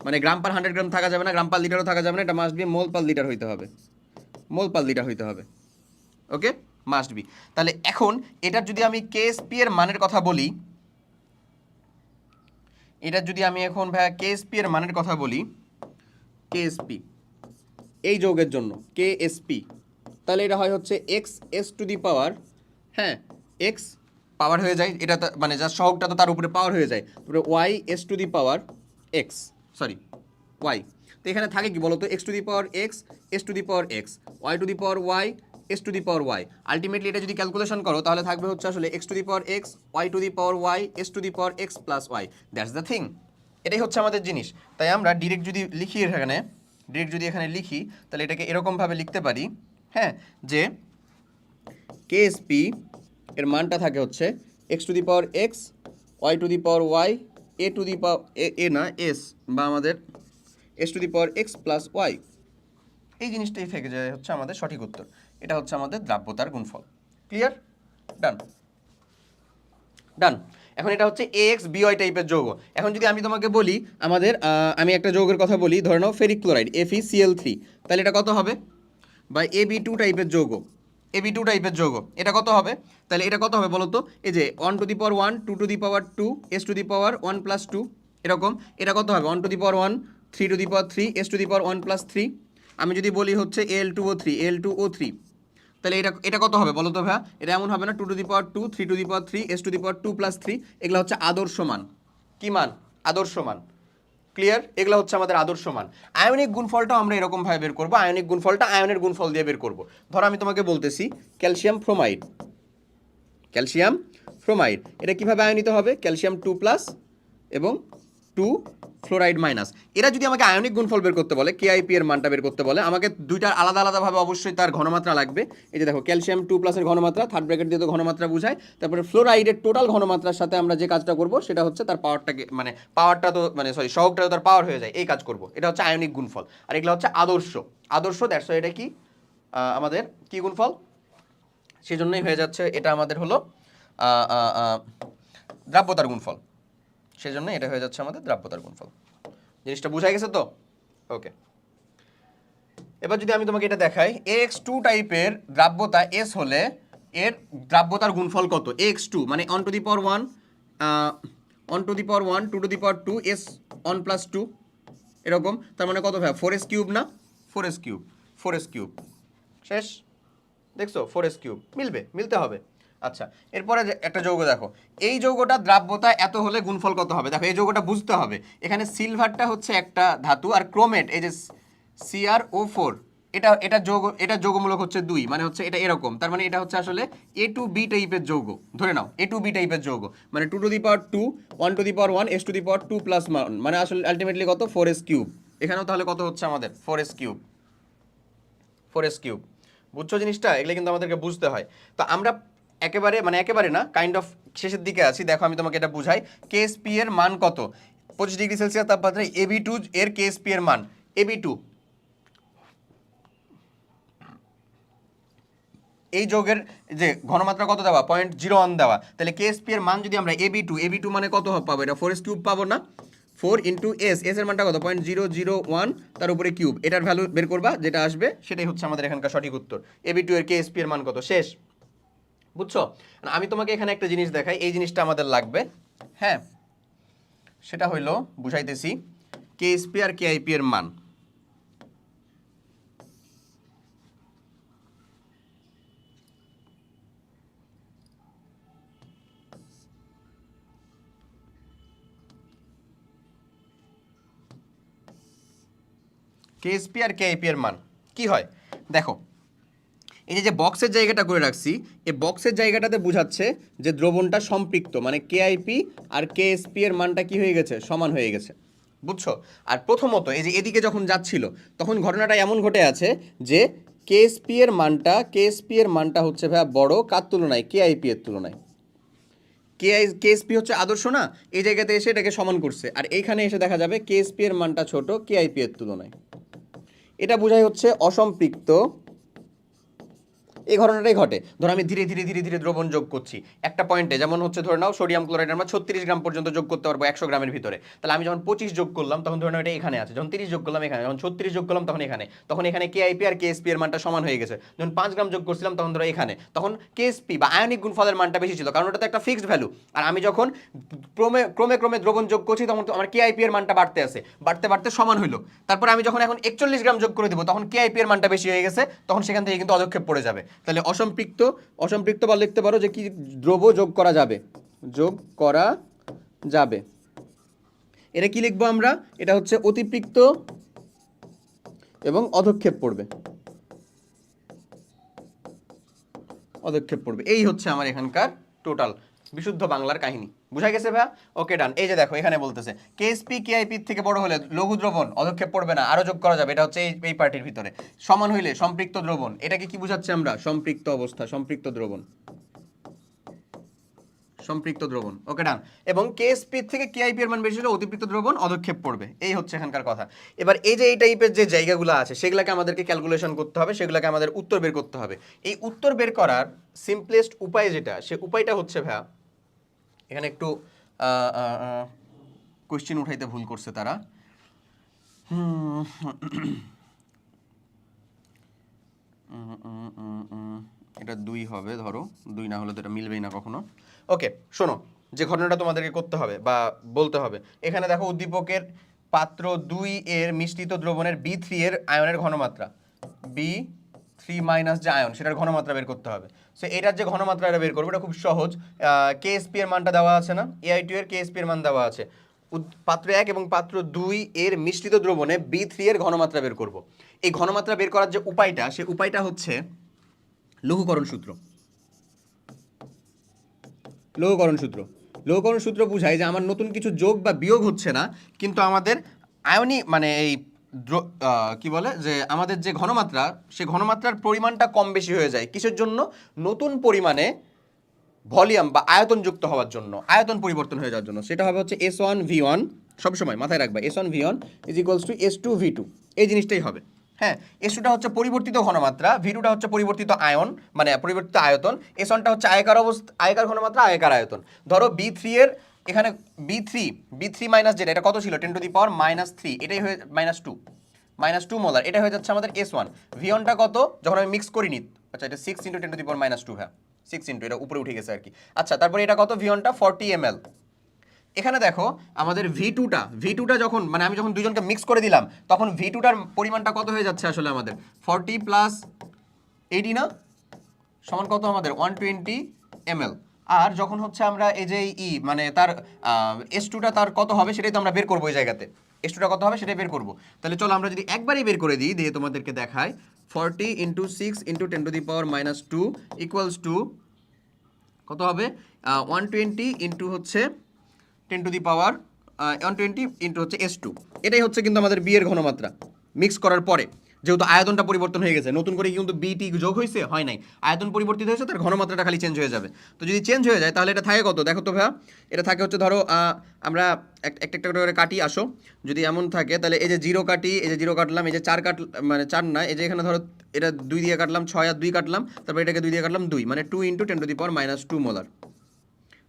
মানে গ্রাম পার 100 গ্রাম থাকা যাবে না, গ্রাম পার লিটারও থাকা যাবে না, এটা must be mole per litre হইতে হবে, ওকে, মাস্ট বি। তাহলে এখন এটার যদি আমি কেএসপি এর মানের কথা বলি, কেএসপি এই যৌগের জন্য কেএসপি, তাহলে এটা হয় হচ্ছে x⁴, হ্যাঁ, x পাওয়ার হয়ে যায়, এটা মানে যার সহগটা তো তার উপরে পাওয়ার হয়ে যায়, তারপরে y⁴x, সরি y, তো এখানে থাকে কি বলতো, x⁴x, s⁴x, y⁴y, s⁴y, ultimately এটা যদি ক্যালকুলেশন করো তাহলে থাকবে হচ্ছে আসলে x⁴x, y⁴y, s⁴x plus y, that's the thing. এটাই হচ্ছে আমাদের জিনিস। তাই আমরা ডিরেক্ট যদি এখানে লিখি তাহলে এটাকে এরকমভাবে লিখতে পারি হ্যাঁ, যে কেএসপি এর মানটা থাকে হচ্ছে x to the power x, y to the power y, a to the power a না এস, বা আমাদের s to the power x plus y. এই জিনিসটাই থেকে যায় হচ্ছে আমাদের সঠিক উত্তর। এটা হচ্ছে আমাদের দ্রাব্যতার গুণফল। ক্লিয়ার? ডান ডান। এখন এটা হচ্ছে এ এক্স বিওয়াই টাইপের যৌগ। এখন যদি আমি তোমাকে বলি আমাদের আমি একটা যৌগের কথা বলি, ধরে নাও ফেরিক ক্লোরাইড FeCl3, তাহলে এটা কত হবে? বা AB2 টাইপের যৌগ, AB2 টাইপের যৌগ, এটা কত হবে? তাহলে এটা কত হবে বলো তো? এই যে 1 two the power 1, 2 two the power 2, s two the power 1 plus 2, এরকম। এটা কত হবে? 1 two the power 1, 3 two the power 3, s two the power 1 plus 3। আমি যদি বলি হচ্ছে Al2O3, তাহলে এটা এটা কত হবে বলো তো ভাইয়া? এটা এমন হবে না 2 two the power 2, 3 two the power 3, s two the power 2 plus 3। এগুলো হচ্ছে আদর্শ মান। কি মান? আদর্শ মান। ক্লিয়ার? এগুলো হচ্ছে আমাদের আদর্শ মান। আয়নিক গুণফলটাও আমরা এরকম ভাবে বের করব। আয়নিক গুণফলটা আয়নের গুণফল দিয়ে বের করব। ধরো আমি তোমাকে বলতেছি ক্যালসিয়াম ফ্রোমাইড, ক্যালসিয়াম ফ্রোমাইড, এটা কিভাবে আয়নিত হবে? ক্যালসিয়াম 2 প্লাস এবং 2 ফ্লোরাইড মাইনাস। এরা যদি আমাকে আয়নিক গুণফল বের করতে বলে, কেআইপি এর মানটা বের করতে বলে, আমাকে দুইটার আলাদা আলাদাভাবে অবশ্যই তার ঘনমাত্রা লাগবে। এই যে দেখো ক্যালসিয়াম 2 প্লাসের ঘনমাত্রা, থার্ড ব্র্যাকেট দিয়ে তো ঘনমাত্রা বুঝায়। তারপরে ফ্লোরাইডের টোটাল ঘনমাত্রার সাথে আমরা যে কাজটা করব সেটা হচ্ছে তার পাওয়ারটাকে, মানে পাওয়ারটা তো মানে সরি সহগটা তো তার পাওয়ার হয়ে যায়, এই কাজ করব। এটা হচ্ছে আয়নিক গুণফল। আর এগুলো হচ্ছে আদর্শ। আদর্শ দ্যাটস ওয়াই এটা কি আমাদের কি গুণফল? সেই জন্যই হয়ে যাচ্ছে এটা আমাদের হলো দ্রাব্যতার গুণফল। সেই জন্য এটা হয়ে যাচ্ছে আমাদের দ্রাব্যতার গুণফল। জিনিসটা বুঝা গেছে তো? ওকে। এবার যদি আমি তোমাকে এটা দেখাই, AX2 টাইপের দ্রাব্যতা S হলে এর দ্রাব্যতার গুণফল কত? AX2 মানে 1 two the power 1, 1 two the power 1, 2 two the power 2, S 1 plus 2, এরকম। তার মানে কত ভাই? 4S কিউব না? 4S cube, 4S cube. শেষ? দেখছো 4S কিউব মিলবে, মিলতে হবে। আচ্ছা, এরপরে একটা যৌগ দেখো, এই যৌগটা দ্রাব্যতা এত হলে গুণফল কত হবে? দেখো এই যৌগটা বুঝতে হবে। এখানে সিলভারটা হচ্ছে একটা ধাতু, আর ক্রোমেট এই যে CrO4, এটা এটা যৌগ, এটা যৌগমূলক হচ্ছে 2, মানে হচ্ছে এটা এরকম। তার মানে এটা হচ্ছে আসলে A2B টাইপের যৌগ। ধরে নাও A2B টাইপের যৌগ, মানে 2 two the power 2, 1 two the power 1, s two the power 2 plus 1, মানে আসলে আলটিমেটলি কত? 4S cube. এখানেও তাহলে কত হচ্ছে আমাদের? 4S cube, 4S cube. বুঝছো জিনিসটা? এগুলো কিন্তু আমাদেরকে বুঝতে হয়। তো আমরা একেবারে মানে একেবারে না, কাইন্ড অফ শেষের দিকে আছি। দেখো আমি তোমাকে এটা বুঝাই। কেএসপি এর মান কত? 25 ডিগ্রি সেলসিয়াস তাপমাত্রায় AB2 এর কেএসপি এর মান, AB2 এই যৌগের যে ঘনমাত্রা কত দেওয়া? 0.01 দেওয়া। তাহলে কেএসপি এর মান যদি আমরা AB2 মানে কত পাবো? এটা 4S কিউব পাবো না? 4 ইন্টু এস, এস এর মানটা কত? 0.001, তার উপরে কিউব। এটার ভ্যালু বের করবা, যেটা আসবে সেটাই হচ্ছে আমাদের এখানকার সঠিক উত্তর। AB2 এর কেএসপি এর মান কত? শেষ। বুঝছো? আমি তোমাকে এখানে একটা জিনিস দেখাই, এই জিনিসটা আমাদের লাগবে। হ্যাঁ, সেটা হইলো বুঝাইতেছি কেএসপি আর কেআইপি এর মান। কেএসপি আর কেআইপি এর মান কি হয় দেখো, এই যে বক্সের জায়গাটা করে রাখছি, এই বক্সের জায়গাটাতে বোঝাচ্ছে যে দ্রবণটা সম্পৃক্ত, মানে কেআইপি আর কেএসপি এর মানটা কি হয়ে গেছে? সমান হয়ে গেছে। বুঝছো? আর প্রথমত এই যে এদিকে যখন যাচ্ছিল তখন ঘটনাটা এমন ঘটে আছে যে কেএসপি এর মানটা হচ্ছে ভাইয়া বড় কার তুলনায়? কেআইপি এর তুলনায়। কেএসপি হচ্ছে আদর্শ না, এই জায়গাতে এসে এটাকে সমান করছে, আর এইখানে এসে দেখা যাবে কেএসপি এর মানটা ছোট কেআইপি এর তুলনায়। এটা বোঝাই হচ্ছে অসম্পৃক্ত। এই ঘটনাটাই ঘটে। ধরো আমি ধীরে ধীরে ধীরে ধীরে দ্রবণ যোগ করছি একটা পয়েন্টে, যেমন হচ্ছে ধরে নাও সোডিয়াম ক্লোরাইড আমরা 36 গ্রাম পর্যন্ত যোগ করতে পারবো 100 গ্রামের ভিতরে। তাহলে আমি যখন 25 যোগ করলাম তখন ধরে নাও এটা এখানে আছে, যখন 30 যোগ করলাম এখানে, যখন 36 যোগ করলাম তখন এখানে কেআইপি আর কেএসপি এর মানটা সমান হয়ে গেছে। যখন 5 গ্রাম যোগ করছিলাম তখন ধরো এখানে, তখন কেএসপি বা আয়নিক গুণফলের মানটা বেশি ছিল, কারণ ওটা তো একটা ফিক্সড ভ্যালু। আর আমি যখন ক্রমে ক্রমে ক্রমে দ্রবণ যোগ করছি তখন আমার কেআইপি এর মানটা বাড়তে আছে, বাড়তে বাড়তে সমান হলো। তারপর আমি যখন এখন 41 গ্রাম যোগ করে দেবো তখন কেআইপি এর মানটা বেশি হয়ে গেছে, তখন সেখান থেকে কিন্তু অদক্ষেপ পড়ে যাবে। তাহলে অসম্পৃক্ত বা লিখতে পারো যে কি দ্রব্য যোগ করা যাবে। এটা কি লিখবো আমরা? এটা হচ্ছে অতিপৃক্ত এবং অধক্ষেপ পড়বে, এই হচ্ছে আমার এখানকার টোটাল বিশুদ্ধ বাংলার কাহিনী। বুঝা গেছে ভাইয়া? ওকে ডান। এই যে দেখো এখানে বলতেছে কেএসপি কেআইপি থেকে বড় হলে লঘু দ্রবণ অধক্ষেপ পড়বে না, আরো যোগ করা যাবে। এটা হচ্ছে এই পার্টির ভিতরে। সমান হইলে সম্পৃক্ত দ্রবণ, এটাকে কি বুঝাচ্ছে আমরা? সম্পৃক্ত অবস্থা, সম্পৃক্ত দ্রবণ, সম্পৃক্ত দ্রবণ। ওকে ডান। এবং কেএসপি থেকে কেআইপি এর মান বেশি হলে অতিপৃক্ত দ্রবণ অধক্ষেপ পড়বে, এই হচ্ছে এখানকার কথা। এবার এই যে এই টাইপের যে জায়গাগুলো আছে সেগুলোকে আমাদেরকে ক্যালকুলেশন করতে হবে, সেগুলোকে আমাদের উত্তর বের করতে হবে। এই উত্তর বের করার সিম্পলেস্ট উপায় যেটা, সে উপায়টা হচ্ছে ভাইয়া, এখানে একটু কোশ্চেন উঠাইতে ভুল করছে তারা। এটা 2 হবে, ধরো 2 না হলে তো এটা মিলবেই না কখনো। ওকে শোনো, যে ঘটনাটা তোমাদেরকে করতে হবে বা বলতে হবে, এখানে দেখো উদ্দীপকের পাত্র 2 এর মিশ্রিত দ্রবণের B3 এর আয়নের ঘনমাত্রা, B3 মাইনাস যে আয়ন সেটার ঘনমাত্রা বের করতে হবে। সো এটার যে ঘনমাত্রা এটা বের করবো, এটা খুব সহজ। কেএসপি এর মানটা দেওয়া আছে না, AI2 এর কেএসপি এর মান দেওয়া আছে। পাত্র 1 এবং পাত্র 2 এর মিশ্রিত দ্রবণে B3 এর ঘনমাত্রা বের করব। এই ঘনমাত্রা বের করার যে উপায়টা, সে উপায়টা হচ্ছে লঘুকরণ সূত্র। লঘুকরণ সূত্র, লঘুকরণ সূত্র বুঝায় যে আমার নতুন কিছু যোগ বা বিয়োগ হচ্ছে না, কিন্তু আমাদের আয়নিক মানে এই কি বলে যে আমাদের যে ঘনমাত্রা, সে ঘনমাত্রার পরিমাণটা কম বেশি হয়ে যায়। কিসের জন্য? নতুন পরিমাণে ভলিউম বা আয়তন যুক্ত হওয়ার জন্য, আয়তন পরিবর্তন হয়ে যাওয়ার জন্য। সেটা হবে হচ্ছে S1V1, সবসময় মাথায় রাখবা S1V1 is equals to S2V2, এই জিনিসটাই হবে। হ্যাঁ, S2টা হচ্ছে পরিবর্তিত ঘনমাত্রা, V2টা হচ্ছে পরিবর্তিত আয়ন মানে পরিবর্তিত আয়তন, S1টা হচ্ছে আয়কার অবস্থা, আয়কার ঘনমাত্রা, আয়কার আয়তন। ধরো B3 এর এখানে B3 মাইনাস যেটা, এটা কত ছিল 10 টু দি পাওয়ার -3, এটাই হয়ে -2 মোলার, এটা হয়ে যাচ্ছে আমাদের S1। V1টা কত যখন আমি মিক্স করিনি, আচ্ছা এটা 6 × 10 টু দি পাওয়ার -2, হ্যাঁ 6 ইন্টু, এটা উপরে উঠে গেছে আর কি। আচ্ছা তারপরে এটা কত? V1টা 40 ml। এখানে দেখো আমাদের V2টা যখন মানে আমি যখন দুইজনকে মিক্স করে দিলাম, তখন V2টার পরিমাণটা কত হয়ে যাচ্ছে আসলে আমাদের? 40 প্লাস 80 না, সমান কত আমাদের? 120 ml। আর যখন হচ্ছে আমরা এই যে মানে তার S2টা তার কত হবে সেটাই তো আমরা বের করবো এই জায়গাতে। S2টা কত হবে সেটাই বের করবো। তাহলে চলো আমরা যদি একবারই বের করে দিই, দিয়ে তোমাদেরকে দেখাই। 40 × 6 × 10 two the power -2 equals to কত হবে? 120 ইন্টু হচ্ছে 10 টু দি পাওয়ার 120 ইন্টু হচ্ছে S2। এটাই হচ্ছে কিন্তু আমাদের বি এর ঘনমাত্রা মিক্স করার পরে, যেহেতু আয়তনটা পরিবর্তন হয়ে গেছে, নতুন করে কিন্তু বিটি যোগ হয়েছে হয় নাই, আয়তন পরিবর্তিত হয়েছে, তার ঘনমাত্রাটা খালি চেঞ্জ হয়ে যাবে। তো যদি চেঞ্জ হয়ে যায় তাহলে এটা থাকে কত? দেখো তো ভাইয়া, এটা থাকে হচ্ছে ধরো আমরা একটা করে কাটি আসো। যদি এমন থাকে তাহলে এই যে 0 কাটি, এই যে 0 কাটলাম, এই যে 4 মানে 4 না, এই যে এখানে ধরো এটা 2 দিয়ে কাটলাম 6 আর 2 কাটলাম, তারপর এটাকে 2 দিয়ে কাটলাম 2, মানে 2 × 10 টু দি পাওয়ার -2 মোলার।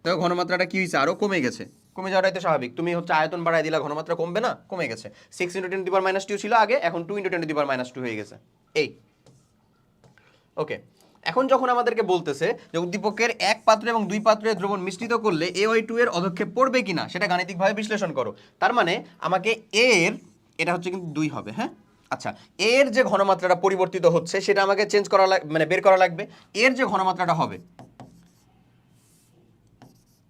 দেখো ঘনমাত্রাটা কি হয়েছে? আরও কমে গেছে। কমে যাওয়াটাই তো স্বাভাবিক। তুমি হচ্ছে আয়তন বাড়ায় দিলা, ঘনমাত্রা কমবে না? কমে গেছে। 6 × 10 টু দি পাওয়ার -2 ছিল আগে, এখন 2 × 10 টু দি পাওয়ার -2 হয়ে গেছে। এই ওকে, এখন যখন আমাদেরকে বলতেছে যে উদ্দীপকের এক পাত্র এবং দুই পাত্রের দ্রবণ মিশ্রিত করলে AI2 এর অধক্ষেপ পড়বে কিনা সেটা গাণিতিকভাবে বিশ্লেষণ করো। তার মানে আমাকে এর, এটা হচ্ছে কিন্তু 2 হবে, হ্যাঁ আচ্ছা, এর যে ঘনমাত্রাটা পরিবর্তিত হচ্ছে সেটা আমাকে চেঞ্জ করা মানে বের করা লাগবে। এর যে ঘনমাত্রাটা হবে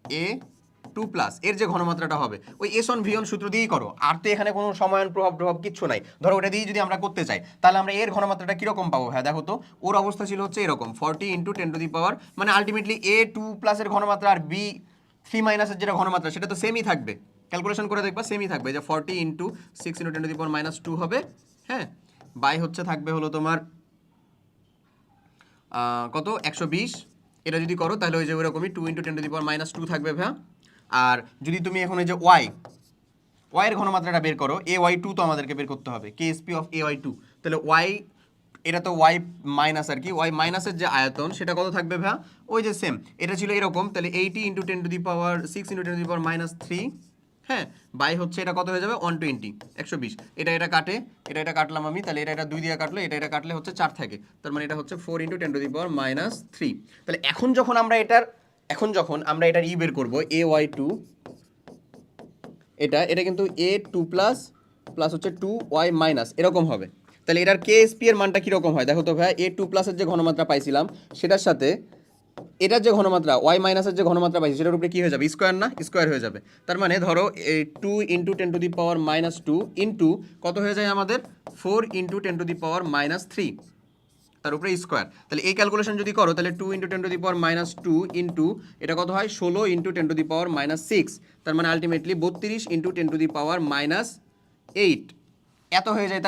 A2+, এর যে ঘনমাত্রাটা হবে ওই S1V1 সূত্র দিয়েই করো। আর তো এখানে কোনো সমায়ন প্রভাব কিচ্ছু নাই। ধরো ওটা দিয়ে যদি আমরা করতে চাই তাহলে আমরা এর ঘনমাত্রাটা কিরকম পাবো? হ্যাঁ দেখো তো, ওর অবস্থা ছিল হচ্ছে এরকম 40 × 10 টু দি পাওয়ার, মানে আলটিমেটলি A2+ এর ঘনমাত্রা আর B3- এর যেটা ঘনমাত্রা সেটা তো সেমই থাকবে। ক্যালকুলেশন করে দেখবা সেমই থাকবে, যে 40 × 6 × 10 টু দি পাওয়ার -2 হবে, হ্যাঁ, বাই হচ্ছে থাকবে হলো তোমার কত 120। এটা যদি করো তাহলে ওই যে ওইরকমই 2 × 10 টু দি পাওয়ার -2 থাকবে ভাইয়া। আর যদি তুমি এখন এই যে ওয়াই এর ঘনমাত্রাটা বের করো, AY2 তো আমাদেরকে বের করতে হবে, কেএসপি অফ AY2। তাহলে ওয়াই, এটা তো ওয়াই মাইনাস আর কি, ওয়াই মাইনাসের যে আয়তন সেটা কত থাকবে ভাইয়া? ওই যে সেম, এটা ছিল এরকম, তাহলে 80 × 10 two the power 6 × 10 two the পাওয়ার -3, হ্যাঁ, বাই হচ্ছে এটা কত হয়ে যাবে? 120, 120। এটা কাটে, এটা কাটলাম আমি, তাহলে এটা 2 দিয়ে কাটলো, এটা কাটলে হচ্ছে 4 থাকে, তার মানে এটা হচ্ছে 4 × 10 টু দি পাওয়ার -3। তাহলে এখন যখন আমরা এটার বের করবো AY2, এটা কিন্তু A2+ প্লাস হচ্ছে 2Y মাইনাস এরকম হবে। তাহলে এটার কেএসপি এর মানটা কীরকম হয় দেখো তো ভাই? A2+ এর যে ঘনমাত্রা পাইছিলাম সেটার সাথে এটার যে ঘনমাত্রা ওয়াই মাইনাসের যে ঘনমাত্রা পাইছি সেটার উপরে কী হয়ে যাবে? স্কোয়ার না, স্কোয়ার হয়ে যাবে। তার মানে ধরো 2 × 10 টু দি পাওয়ার -2 ইন্টু কত হয়ে যায় আমাদের? 4 × 10 টু দি পাওয়ার -3, তার উপরে স্কোয়ার। তাহলে এই ক্যালকুলেশন যদি করো তাহলে 2 ইন্টু 10⁻² ইন্টু এটা কত হয় 16 ইন্টু 10⁻⁻6, তার মানে আলটিমেটলি 32 ইন্টু 10⁻⁻8 এত হয়ে যায়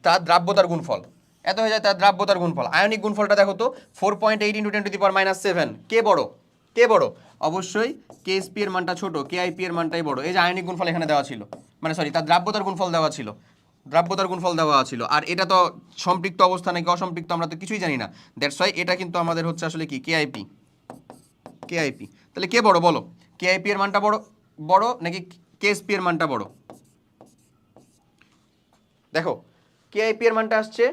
তার দ্রাব্যতার গুণফল। এত হয়ে যায় তার দ্রাব্যতার গুণফল। আয়নিক গুণফলটা দেখো তো 4.8 ইন্টু 10⁻⁷। কে বড়? কে বড়? অবশ্যই কেএসপি এর মানটা ছোট, কেআইপি এর মানটাই বড়। এই যে আয়নিক গুণফল এখানে দেওয়া ছিল, মানে সরি তার দ্রাব্যতার গুণফল দেওয়া ছিল, দ্রাব্যতার গুণফল দেওয়া ছিল। আর এটা তো সম্পৃক্ত অবস্থা নাকি অসম্পৃক্ত আমরা তো কিছুই জানি না, দ্যাটস ওয়াই এটা কিন্তু আমাদের হচ্ছে আসলে কি কেআইপি। কেআইপি তাহলে কে বড় বলো? কেআইপি এর মানটা বড় বড় নাকি কেএসপি এর মানটা বড়? দেখো কেআইপি এর মানটা আসছে,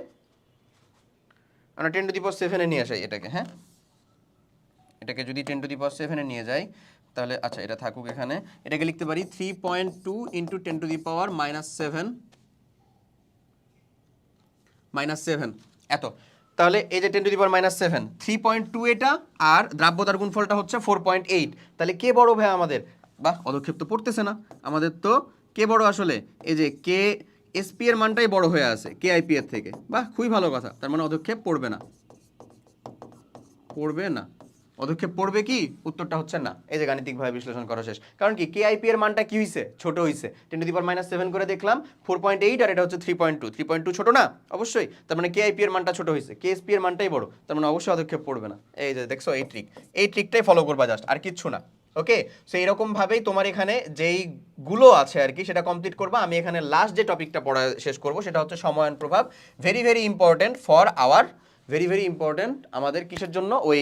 আমরা 10⁻⁷ নিয়ে আসি এটাকে। হ্যাঁ, এটাকে যদি 10⁻⁷ নিয়ে যাই তাহলে আচ্ছা এটা থাকুক এখানে, এটাকে লিখতে পারি 3.2 ইন্টু 10⁻⁷ এত। তাহলে এই যে 10⁻⁷, 3.2 এটা, আর দ্রাব্যতার গুণফলটা হচ্ছে 4.8। তাহলে কে বড় ভাই আমাদের? বাহ, অধক্ষেপ তো পড়তেছে না আমাদের। তো কে বড় আসলে? এই যে কে এসপি এর মানটাই বড় হয়ে আছে কেআইপি এর থেকে। বাহ, খুবই ভালো কথা। তার মানে অধক্ষেপ পড়বে না, পড়বে না। অধক্ষেপ পড়বে কি? উত্তরটা হচ্ছে না। এই যে গাণিতিকভাবে বিশ্লেষণ করা শেষ। কারণ কি কেআইপি এর মানটা কি হইছে? ছোট হইছে। 10⁻⁷ করে দেখলাম 4.8 আর এটা হচ্ছে 3.2। 3.2 ছোট না? অবশ্যই। তার মানে কেআইপি এর মানটা ছোট হইছে, কেএসপি এর মানটাই বড়। তার মানে অবশ্যই অধক্ষেপ পড়বে না। এই যে দেখছো এই ট্রিক, এই ট্রিকটাই ফলো করবা জাস্ট, আর কিচ্ছু না। ওকে, সো এইরকম ভাবেই তোমার এখানে যেইগুলো আছে আর কি সেটা কমপ্লিট করবা। আমি এখানে লাস্ট যে টপিকটা পড়া শেষ করব সেটা হচ্ছে সময়ন প্রভাব। Very very important for our, very very important আমাদের কিসের জন্য? ওই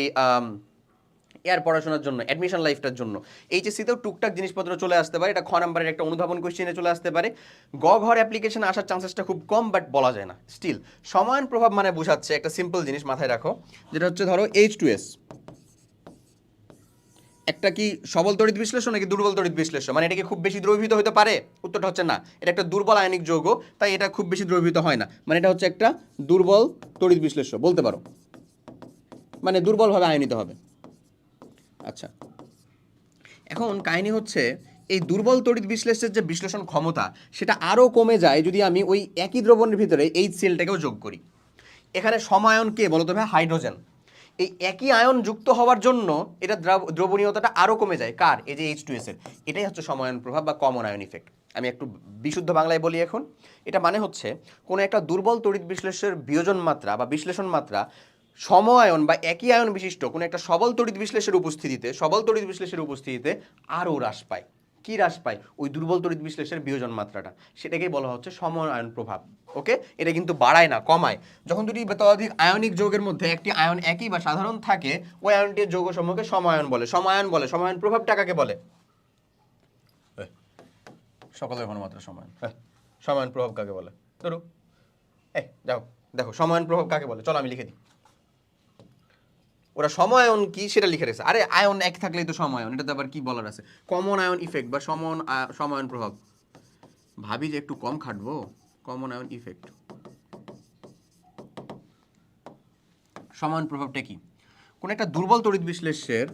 এর পড়াশোনার জন্য, অ্যাডমিশন লাইফটার জন্য। এইচএসসিতেও টুকটাক জিনিসপত্র চলে আসতে পারে। এটা খ নাম্বারের একটা অনুধাবন কোশ্চেনে চলে আসতে পারে। গ ঘর অ্যাপ্লিকেশন আসার চান্সেসটা খুব কম, বাট বলা যায় না। স্টিল সময়ন প্রভাব মানে বোঝাচ্ছে একটা সিম্পল জিনিস মাথায় রাখো, যেটা হচ্ছে ধরো H2S একটা কি সবল তড়িৎ বিশ্লেষণ নাকি দুর্বল তড়িৎ বিশ্লেষণ? মানে এটা কি খুব বেশি দ্রবীভূত হতে পারে? উত্তরটা হচ্ছে না। এটা একটা দুর্বল আয়নিক যৌগ, তাই এটা খুব বেশি দ্রবীভূত হয় না। মানে এটা হচ্ছে একটা দুর্বল তড়িৎ বিশ্লেষ্য বলতে পারো, মানে দুর্বলভাবে আয়নিত হবে। আচ্ছা, এখন কাহিনী হচ্ছে এই দুর্বল তড়িৎ বিশ্লেষের যে বিশ্লেষণ ক্ষমতা সেটা আরও কমে যায় যদি আমি ওই একই দ্রবণের ভিতরে HCl-টাকেও যোগ করি। এখানে সমায়ন কে বলো তো ভাই? হাইড্রোজেন। এই একই আয়ন যুক্ত হওয়ার জন্য এটা দ্রবণীয়তাটা আরও কমে যায়। কার? এই যে H2S এর। এটাই হচ্ছে সমায়ন প্রভাব বা কমন আয়ন ইফেক্ট। আমি একটু বিশুদ্ধ বাংলায় বলি এখন। এটা মানে হচ্ছে কোনো একটা দুর্বল তড়িৎ বিশ্লেষের বিয়োজন মাত্রা বা বিশ্লেষণ মাত্রা সমায়ন বা একই আয়ন বিশিষ্ট কোনো একটা সবল তড়িৎ বিশ্লেষের উপস্থিতিতে আরও হ্রাস পায়। কি হ্রাস পায়? ওই দুর্বল তড়িৎ বিশ্লেষের বিয়োজন মাত্রাটা, সেটাকেই বলা হচ্ছে সমায়ন প্রভাব। ওকে, এটা কিন্তু বাড়ায় না, কমায়। যখন দুটি বা ততোধিক আয়নিক যৌগের মধ্যে একটি আয়ন একই বা সাধারণ থাকে, ওই আয়নটির যৌগ সমূহকে সমায়ন বলে। সমায়ন প্রভাবটা কাকে বলে? সকলের ঘনমাত্রা সমায়ন। সমায়ন প্রভাব কাকে বলে? ধরো যাও দেখো সমায়ন প্রভাব কাকে বলে, চলো আমি লিখে দিই। ওরা সমায়ন কি সেটা লিখে রেখেছে। আরে আয়ন এক থাকলেই তো সমায়ন, এটাতে আবার কি বলার আছে? কমন আয়ন ইফেক্ট বা সমায়ন প্রভাব। ভাবি যে একটু কম খাটবো। কমন আয়ন ইফেক্ট, সমায়ন প্রভাবটা কি? কোন একটা দুর্বল তড়িৎ বিশ্লেষ্যের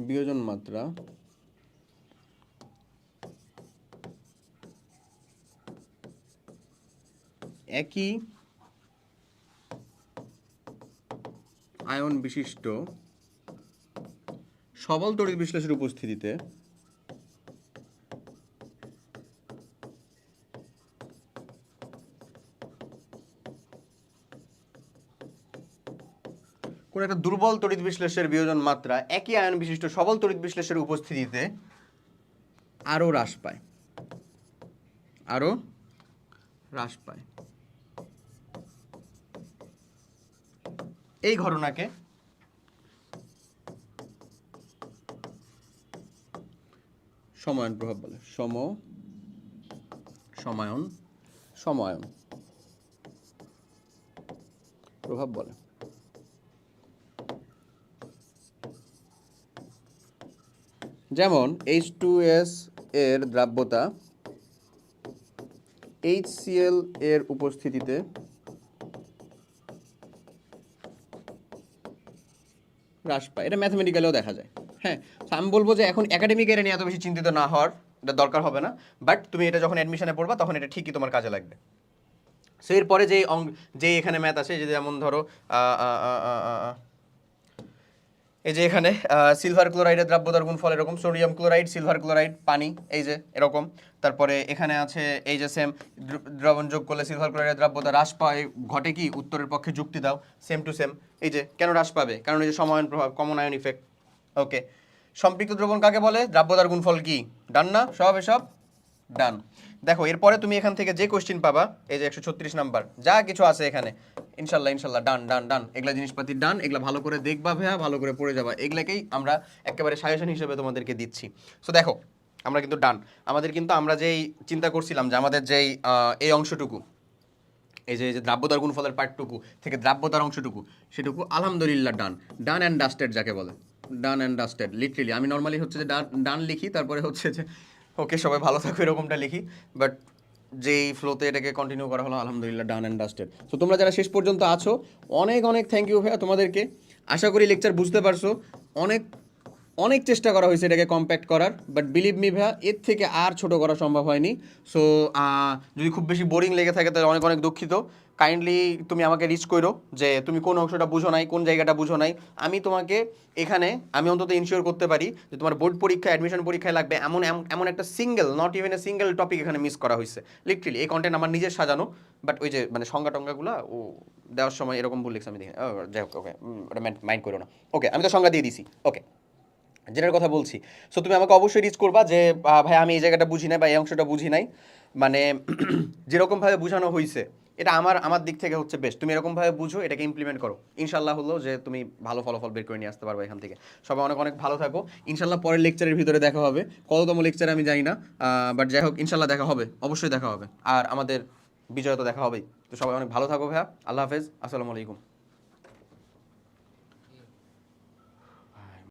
বিয়োজন মাত্রা একই আয়ন বিশিষ্ট সবল তড়িৎ বিশ্লেষের উপস্থিতিতে কোন একটা দুর্বল তড়িৎ বিশ্লেষের বিয়োজন মাত্রা একই আয়ন বিশিষ্ট সবল তড়িৎ বিশ্লেষের উপস্থিতিতে আরও হ্রাস পায়, আরও হ্রাস পায়। এই ঘটনাকে সমায়ন প্রভাব বলে। সমায়ন প্রভাব বলে। যেমন H2S এর দ্রাব্যতা HCl এর উপস্থিতিতে হ্রাস পায়। এটা ম্যাথমেটিক্যালেও দেখা যায়। হ্যাঁ, তো আমি বলবো যে এখন একাডেমিক এরিয়া নিয়ে এত বেশি চিন্তিত না হওয়ার, এটা দরকার হবে না। বাট তুমি এটা যখন অ্যাডমিশনে পড়বা তখন এটা ঠিকই তোমার কাজে লাগবে। সো এরপরে যে এখানে ম্যাথ আছে, যে যেমন ধরো এই যে এখানে সিলভার ক্লোরাইডের দ্রাব্যতার গুণফল এরকম, সোডিয়াম ক্লোরাইড, সিলভার ক্লোরাইড, পানি, এই যে এরকম। তারপরে এখানে আছে এই যে সেম দ্রবণ যোগ করলে সিলভার ক্লোরাইডের দ্রাব্যতা হ্রাস পায়, ঘটে কি? উত্তরের পক্ষে যুক্তি দাও। Same to same. এই যে কেন হ্রাস পাবে? কারণ এই যে সমায়ন প্রভাব, কমন আয়ন ইফেক্ট। ওকে, সম্পৃক্ত দ্রবণ কাকে বলে? দ্রাব্যতার গুণফল কি? ডান না সব? এসব ডান। দেখো এরপরে তুমি এখান থেকে যে কোশ্চেন পাবা, এই যে 136 নাম্বার যা কিছু আছে এখানে, ইনশাল্লাহ ইনশাল্লাহ ডান ডান ডান, এগুলা জিনিসপাতি ডান, এগুলা ভালো করে দেখবা ভাইয়া, ভালো করে পড়ে যাবা, এগুলাকেই আমরা একেবারে সাজেশন হিসেবে তোমাদেরকে দিচ্ছি। সো দেখো আমরা কিন্তু ডান, আমাদের কিন্তু আমরা যেই চিন্তা করছিলাম যে আমাদের যেই এই অংশটুকু, এই যে দ্রাব্যতার গুণফলের পার্টটুকু থেকে দ্রাব্যতার অংশটুকু, সেটুকু আলহামদুলিল্লাহ ডান, ডান অ্যান্ড ডাস্টেড যাকে বলে, ডান অ্যান্ড ডাস্টেড। লিটারেলি আমি নর্মালি হচ্ছে যে ডান ডান লিখি, তারপরে হচ্ছে যে ওকে সবাই ভালো থাকো এরকমটা লিখি, বাট যেই ফ্লোতে এটাকে কন্টিনিউ করা হলো আলহামদুলিল্লাহ ডান অ্যান্ড ডাস্টেড। তো তোমরা যারা শেষ পর্যন্ত আছো অনেক অনেক থ্যাংক ইউ ভাইয়া তোমাদেরকে। আশা করি লেকচার বুঝতে পারছো। অনেক অনেক চেষ্টা করা হয়েছে এটাকে কম্প্যাক্ট করার, বাট বিলিভ মি ভাইয়া এর থেকে আর ছোট করা সম্ভব হয়নি। সো যদি খুব বেশি বোরিং লেগে থাকে তাহলে অনেক অনেক দুঃখিত। কাইন্ডলি তুমি আমাকে রিচ করো যে তুমি কোন অংশটা বুঝো নাই, কোন জায়গাটা বুঝো নাই। আমি তোমাকে এখানে আমি অন্তত ইনশিওর করতে পারি যে তোমার বোর্ড পরীক্ষা, অ্যাডমিশন পরীক্ষায় লাগবে এমন এমন একটা single, not even a single topic এখানে মিস করা হয়েছে। লিটারেলি এই কন্টেন্ট আমার নিজের সাজানো, বাট ওই যে মানে সংজ্ঞা টঙ্গাগুলো ও দেওয়ার সময় এরকম ভুল লিখছে আমি দেখি, যাই হোক ওকে, ওটা মাইন্ড করো না। ওকে, আমি তো সংজ্ঞা দিয়ে দিছি। ওকে, যেটার কথা বলছি, সো তুমি আমাকে অবশ্যই রিচ করবা যে ভাই আমি এই জায়গাটা বুঝি নাই বা এই অংশটা বুঝি নাই, মানে যেরকমভাবে বোঝানো হয়েছে এটা আমার দিক থেকে হচ্ছে বেস্ট। তুমি এরকমভাবে বুঝো, এটাকে ইমপ্লিমেন্ট করো, ইনশাল্লাহ হলো যে তুমি ভালো ফলাফল বের করে নিয়ে আসতে পারবে এখান থেকে। সবাই অনেক অনেক ভালো থাকো। ইনশাল্লাহ পরের লেকচারের ভিতরে দেখা হবে, কততম লেকচারে আমি জানি না, বাট যাই হোক ইনশাল্লাহ দেখা হবে, অবশ্যই দেখা হবে, আর আমাদের বিজয় তো দেখা হবেই। তো সবাই অনেক ভালো থাকো ভাইয়া, আল্লাহ হাফেজ, আসসালামু আলাইকুম।